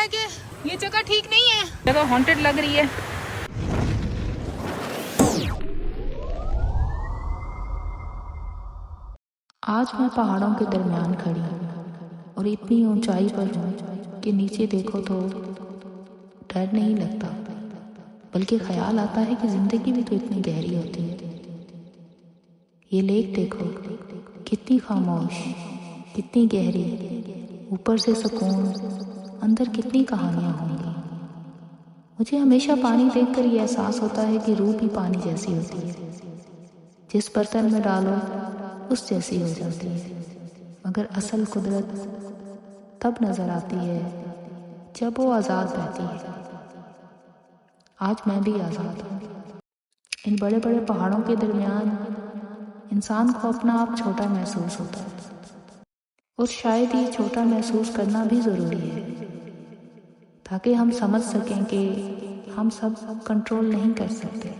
है कि ये जगह ठीक नहीं है, जगह हॉन्टेड लग रही है। आज मैं पहाड़ों के दरमियान खड़ी हूँ और इतनी ऊंचाई पर हूँ कि नीचे देखो तो डर नहीं लगता, बल्कि ख्याल आता है कि जिंदगी भी तो इतनी गहरी होती है। ये लेक देखो, कितनी खामोश, कितनी गहरी, ऊपर से सुकून, अंदर कितनी कहानियां होंगी। मुझे हमेशा पानी देखकर ये एहसास होता है कि रूह भी पानी जैसी होती है, जिस बर्तन में डालो उस जैसी हो जाती है। मगर असल कुदरत तब नजर आती है जब वो आज़ाद रहती है। आज मैं भी आज़ाद हूँ। इन बड़े बड़े पहाड़ों के दरमियान इंसान को अपना आप छोटा महसूस होता है, और शायद ये छोटा महसूस करना भी ज़रूरी है, ताकि हम समझ सकें कि हम सब कंट्रोल नहीं कर सकते।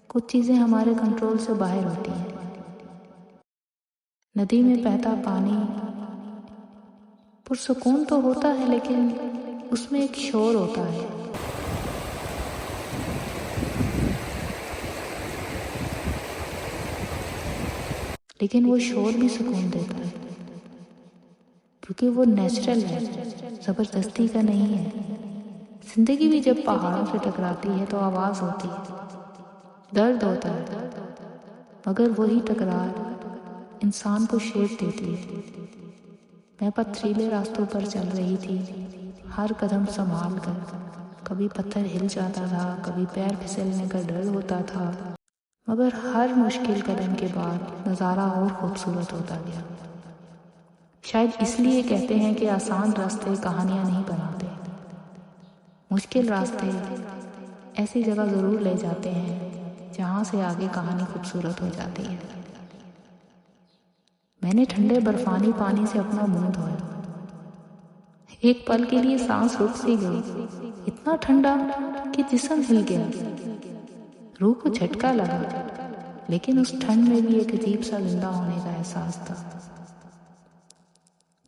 कुछ चीज़ें हमारे कंट्रोल से बाहर होती हैं। नदी में बहता पानी पुरसुकून तो होता है, लेकिन उसमें एक शोर होता है। लेकिन वो शोर भी सुकून देता है, क्योंकि वो नेचुरल है, ज़बरदस्ती का नहीं है। जिंदगी भी जब पहाड़ों से टकराती है तो आवाज़ होती है, दर्द होता है, मगर वही टकरार इंसान को शेप देती है। मैं पथरीले रास्तों पर चल रही थी, हर कदम संभाल कर। कभी पत्थर हिल जाता था, कभी पैर फिसलने का डर होता था, मगर हर मुश्किल कदम के बाद नज़ारा और खूबसूरत होता गया। शायद इसलिए कहते हैं कि आसान रास्ते कहानियाँ नहीं बनाते। मुश्किल रास्ते ऐसी जगह ज़रूर ले जाते हैं जहाँ से आगे कहानी खूबसूरत हो जाती है। मैंने ठंडे बर्फानी पानी से अपना मुंह धोया। एक पल के लिए सांस रुक सी गई, इतना ठंडा कि जिस्म हिल गया। रूह को झटका लगा, लेकिन उस ठंड में भी एक अजीब सा जिंदा होने का एहसास था,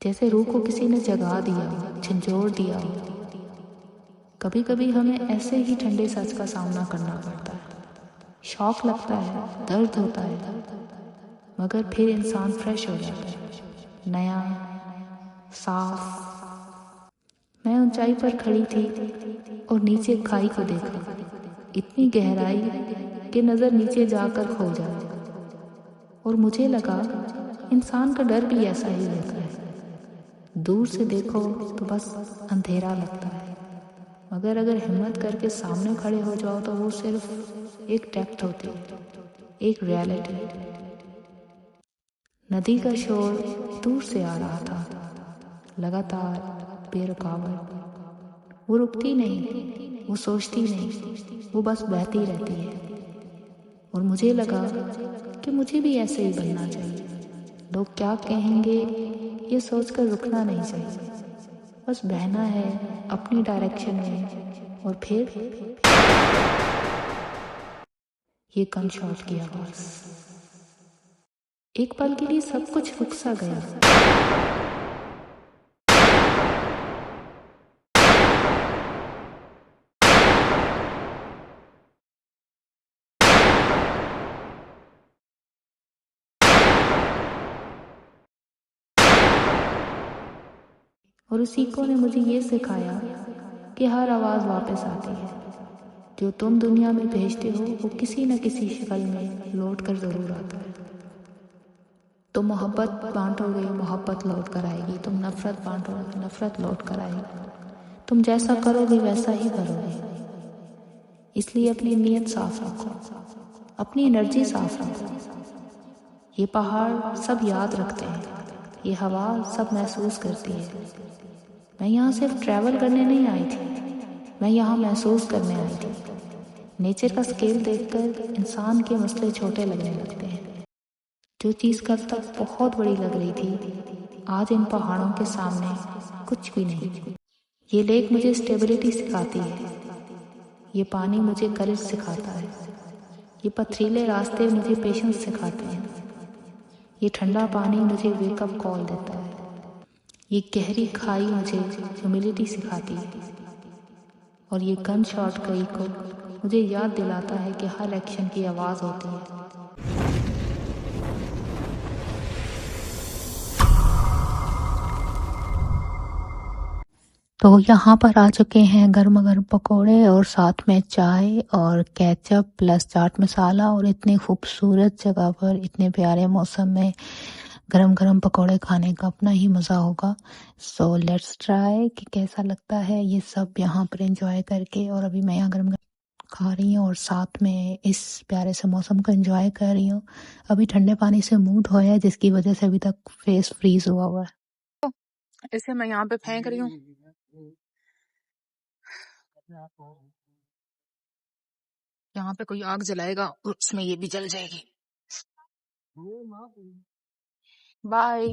जैसे रूह को किसी ने जगा दिया, झंझोड़ दिया हो। कभी कभी हमें ऐसे ही ठंडे सच का सामना करना पड़ता है। शौक लगता है, दर्द होता है, मगर फिर इंसान फ्रेश हो जाता है, नया, साफ। मैं ऊंचाई पर खड़ी थी और नीचे खाई को देखा, इतनी गहराई कि नजर नीचे जाकर खो जाए। और मुझे लगा इंसान का डर भी ऐसा ही होता है। दूर से देखो तो बस अंधेरा लगता है, मगर अगर हिम्मत करके सामने खड़े हो जाओ तो वो सिर्फ एक डेप्थ होती है, एक रियलिटी। नदी का शोर दूर से आ रहा था, लगातार, बेरुकावट। वो रुकती नहीं, वो सोचती नहीं, वो बस बहती रहती है। और मुझे लगा कि मुझे भी ऐसे ही बनना चाहिए। लोग क्या कहेंगे ये सोचकर रुकना नहीं चाहिए, बस बहना है अपनी डायरेक्शन में। और फिर ये गन शॉट की आवाज। एक पल के लिए सब कुछ रुक सा गया। और उस सीखों ने मुझे ये सिखाया कि हर आवाज़ वापस आती है। जो तुम दुनिया में भेजते हो वो किसी न किसी शक्ल में लौट कर ज़रूर आता है। तुम मोहब्बत बांटोगे, मोहब्बत लौट कर आएगी। तुम नफ़रत बांटोगे, नफ़रत लौट कर आएगी। तुम जैसा करोगे वैसा ही भरोगे। इसलिए अपनी नीयत साफ रखो, अपनी एनर्जी साफ रखो। ये पहाड़ सब याद रखते हैं, ये हवा सब महसूस करती है। मैं यहाँ सिर्फ ट्रैवल करने नहीं आई थी, मैं यहाँ महसूस करने आई थी। नेचर का स्केल देखकर इंसान के मसले छोटे लगने लगते हैं। जो चीज़ कल तक बहुत बड़ी लग रही थी, आज इन पहाड़ों के सामने कुछ भी नहीं। ये लेक मुझे स्टेबिलिटी सिखाती है, ये पानी मुझे करेज सिखाता है, ये पथरीले रास्ते मुझे पेशेंस सिखाते हैं, ये ठंडा पानी मुझे वेकअप कॉल देता है। ये गहरी खाई मुझे ह्यूमिलिटी सिखाती और ये गन शॉट कई को मुझे याद दिलाता है कि हर एक्शन की आवाज़ होती है। तो यहाँ पर आ चुके हैं गर्मा गर्म पकोड़े और साथ में चाय और केचप प्लस चाट मसाला, और इतनी खूबसूरत जगह पर इतने प्यारे मौसम में गरम गरम पकोड़े खाने का अपना ही मज़ा होगा। सो लेट्स ट्राई कि कैसा लगता है ये सब यहाँ पर एंजॉय करके। और अभी मैं यहाँ गरम गरम खा रही हूँ और साथ में इस प्यारे से मौसम को एंजॉय कर रही हूँ। अभी ठंडे पानी से मुंह धोया है जिसकी वजह से अभी तक फेस फ्रीज हुआ हुआ है। इसे मैं यहाँ पे फेंक रही हूँ। यहाँ पे कोई आग जलाएगा और उसमें ये भी जल जाएगी। बाय।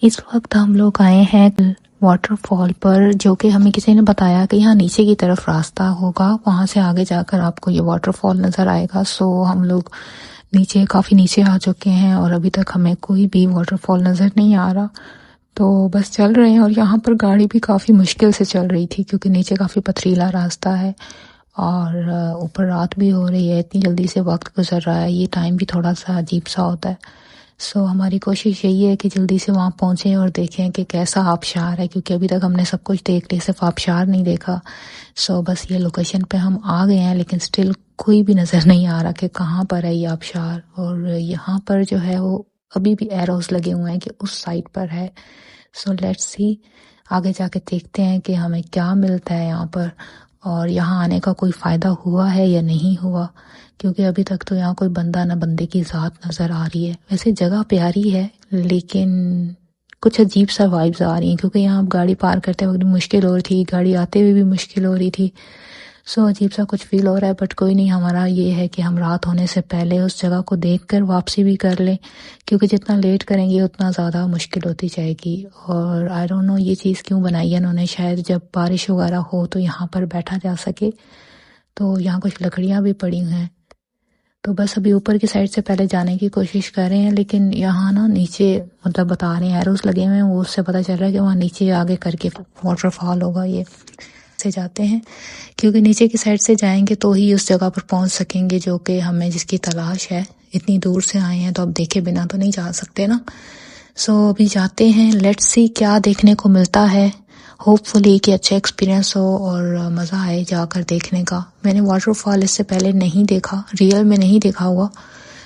इस वक्त हम लोग आए हैं वाटरफॉल पर, जो कि हमें किसी ने बताया कि यहाँ नीचे की तरफ रास्ता होगा, वहाँ से आगे जाकर आपको ये वाटरफॉल नज़र आएगा। सो हम लोग नीचे काफ़ी नीचे आ चुके हैं और अभी तक हमें कोई भी वाटरफॉल नज़र नहीं आ रहा, तो बस चल रहे हैं। और यहाँ पर गाड़ी भी काफ़ी मुश्किल से चल रही थी क्योंकि नीचे काफ़ी पथरीला रास्ता है और ऊपर रात भी हो रही है। इतनी जल्दी से वक्त गुजर रहा है, ये टाइम भी थोड़ा सा अजीब सा होता है। सो हमारी कोशिश यही है कि जल्दी से वहाँ पहुँचें और देखें कि कैसा आबशार है, क्योंकि अभी तक हमने सब कुछ देख लिया, सिर्फ आबशार नहीं देखा। सो बस ये लोकेशन पे हम आ गए हैं, लेकिन स्टिल कोई भी नज़र नहीं आ रहा कि कहाँ पर है ये आबशार। और यहाँ पर जो है वो अभी भी एरोस लगे हुए हैं कि उस साइड पर है। सो लेट्स सी, आगे जाके देखते हैं कि हमें क्या मिलता है यहाँ पर और यहाँ आने का कोई फ़ायदा हुआ है या नहीं हुआ, क्योंकि अभी तक तो यहाँ कोई बंदा ना बंदे की ज़ात नज़र आ रही है। वैसे जगह प्यारी है लेकिन कुछ अजीब सा वाइब्स आ रही हैं, क्योंकि यहाँ आप गाड़ी पार करते वक्त मुश्किल हो रही थी, गाड़ी आते हुए भी मुश्किल हो रही थी। सो अजीब सा कुछ फील हो रहा है, बट कोई नहीं, हमारा ये है कि हम रात होने से पहले उस जगह को देखकर वापसी भी कर लें, क्योंकि जितना लेट करेंगे उतना ज़्यादा मुश्किल होती जाएगी। और आई डोंट नो ये चीज़ क्यों बनाई है उन्होंने, शायद जब बारिश वगैरह हो तो यहाँ पर बैठा जा सके। तो यहाँ कुछ लकड़ियाँ भी पड़ी हैं, तो बस अभी ऊपर की साइड से पहले जाने की कोशिश कर रहे हैं, लेकिन यहाँ ना नीचे मतलब बता रहे हैं एरोस लगे हुए हैं, वो उससे पता चल रहा है कि वहाँ नीचे आगे करके वाटरफॉल होगा। ये से जाते हैं क्योंकि नीचे की साइड से जाएंगे तो ही उस जगह पर पहुंच सकेंगे जो कि हमें जिसकी तलाश है। इतनी दूर से आए हैं तो अब देखे बिना तो नहीं जा सकते ना। सो अभी जाते हैं, लेट्स सी क्या देखने को मिलता है। होपफुली कि अच्छा एक्सपीरियंस हो और मज़ा आए जाकर देखने का। मैंने वाटरफॉल इससे पहले नहीं देखा, रियल में नहीं देखा हुआ,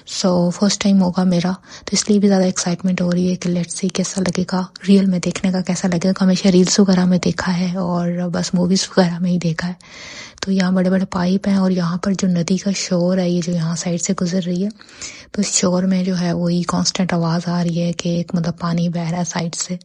सो फर्स्ट टाइम होगा मेरा, तो इसलिए भी ज़्यादा एक्साइटमेंट हो रही है कि लेट्स सी कैसा लगेगा, रियल में देखने का कैसा लगेगा। हमेशा रील्स वगैरह में देखा है और बस मूवीज़ वगैरह में ही देखा है। तो यहाँ बड़े बड़े पाइप हैं और यहाँ पर जो नदी का शोर है, ये जो यहाँ साइड से गुजर रही है, तो इस शोर में जो है वही कांस्टेंट आवाज़ आ रही है कि एक मतलब पानी बह रहा है साइड से।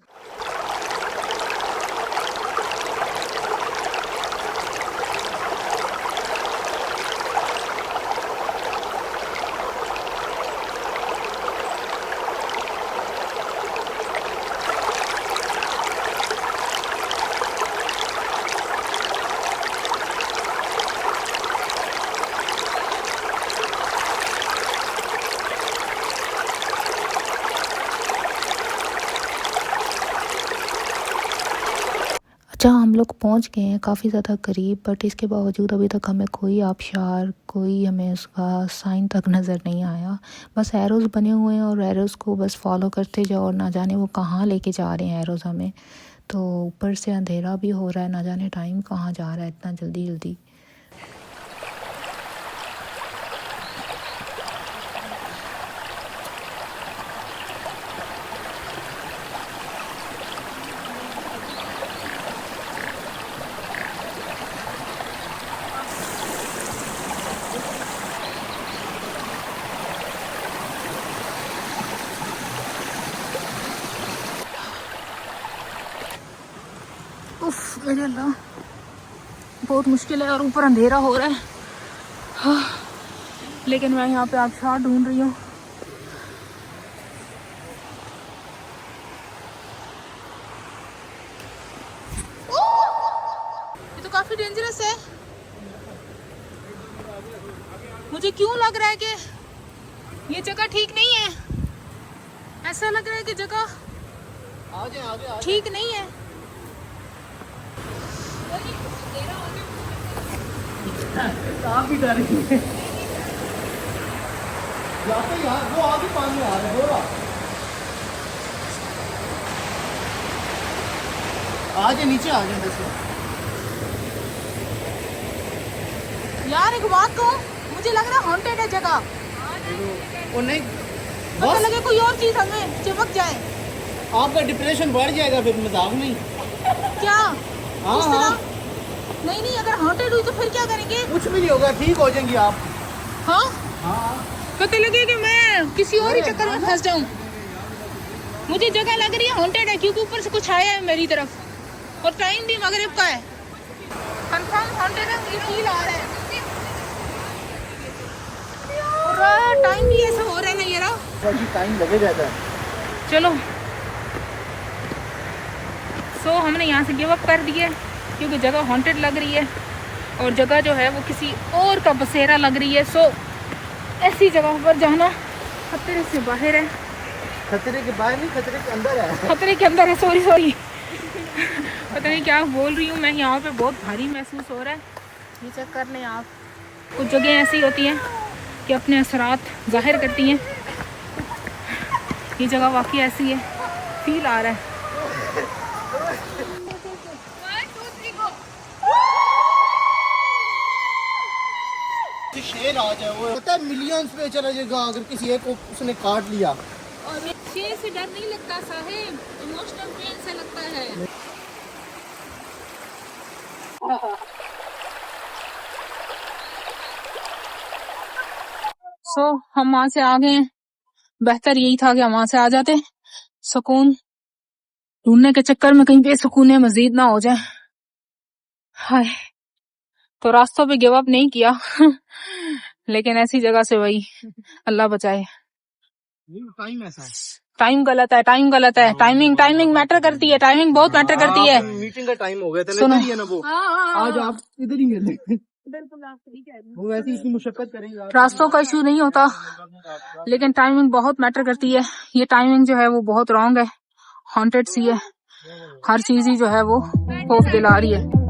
हम लोग पहुंच गए हैं काफ़ी ज़्यादा करीब, बट इसके बावजूद अभी तक हमें कोई आबशार, कोई हमें उसका साइन तक नज़र नहीं आया। बस एरोज़ बने हुए हैं और एरोज़ को बस फॉलो करते जाओ और ना जाने वो कहाँ लेके जा रहे हैं एरोज़ हमें। तो ऊपर से अंधेरा भी हो रहा है, ना जाने टाइम कहाँ जा रहा है इतना जल्दी जल्दी। उफ मेरे अल्लाह, बहुत मुश्किल है और ऊपर अंधेरा हो रहा है। हाँ, लेकिन मैं यहाँ पे आबशार ढूंढ रही हूँ। ये तो काफी डेंजरस है। मुझे क्यों लग रहा है कि ये जगह ठीक नहीं है। ऐसा लग रहा है कि जगह ठीक नहीं है। आप भी डर रही है। वो आगे पानी आ रहा है, हो रहा। आ जाए नीचे, आ जाए वैसे। यार एक बात कहूँ, मुझे लग रहा है हॉन्टेड है जगह। वो नहीं, पता लगे कोई और चीज हमें चिपक जाए। आपका डिप्रेशन बढ़ जाएगा फिर, मजाक नहीं। क्या? हाँ इस तरह? हाँ, नहीं, अगर हॉन्टेड हुई तो फिर क्या करेंगे? कुछ भी नहीं होगा, ठीक हो जाएंगी आप। हाँ, हाँ, पता लगे कि मैं किसी और ही चक्कर में फंस जाऊं। मुझे जगह लग रही है हॉन्टेड है, क्योंकि ऊपर से कुछ आया है मेरी तरफ और टाइम भी मगरिब का है। कंफर्म हॉन्टेड है, मुझे फील आ रहा है। और टाइम भी ऐसा हो रहा है ना ये रहा। टाइम लगे जाता है। चलो, सो हमने यहाँ से गिव अप कर दिया क्योंकि जगह हॉन्टेड लग रही है और जगह जो है वो किसी और का बसेरा लग रही है। सो ऐसी जगह पर जाना खतरे से बाहर है। खतरे के बाहर नहीं, खतरे के अंदर है। खतरे के अंदर है, सॉरी पता नहीं क्या बोल रही हूँ मैं। यहाँ पे बहुत भारी महसूस हो रहा है। ये चेक कर लें आप, कुछ जगह ऐसी होती हैं कि अपने असरात जाहिर करती हैं। ये जगह वाकई ऐसी है, फील आ रहा है। शेर आ जाए, वो पता है मिलियंस पे चला जाएगा अगर किसी एक को उसने काट लिया। और ये शेर से डर नहीं लगता साहेब, इमोशनल पेन से लगता है। हम वहां से आ गए हैं। बेहतर यही था कि हम वहां से आ जाते, सुकून ढूंढने के चक्कर में कहीं बेसुकून मजीद ना हो जाए। हाय, तो रास्तों पे गिव अप नहीं किया लेकिन ऐसी जगह से वही अल्लाह बचाए। टाइम ऐसा है, टाइम गलत है, टाइमिंग मैटर करती है, टाइमिंग बहुत मैटर करती है। मीटिंग का टाइम हो गया था, सुनो, इधर ही है ना वो। आज आप इधर ही मिले। वो वैसे इतनी मुशक्कत करेंगे। रास्तों का इशू नहीं होता, लेकिन टाइमिंग बहुत मैटर करती है। ये टाइमिंग जो है वो बहुत रॉन्ग है, हॉन्टेड सी है। हर चीज ही जो है वो खौफ दिला रही है।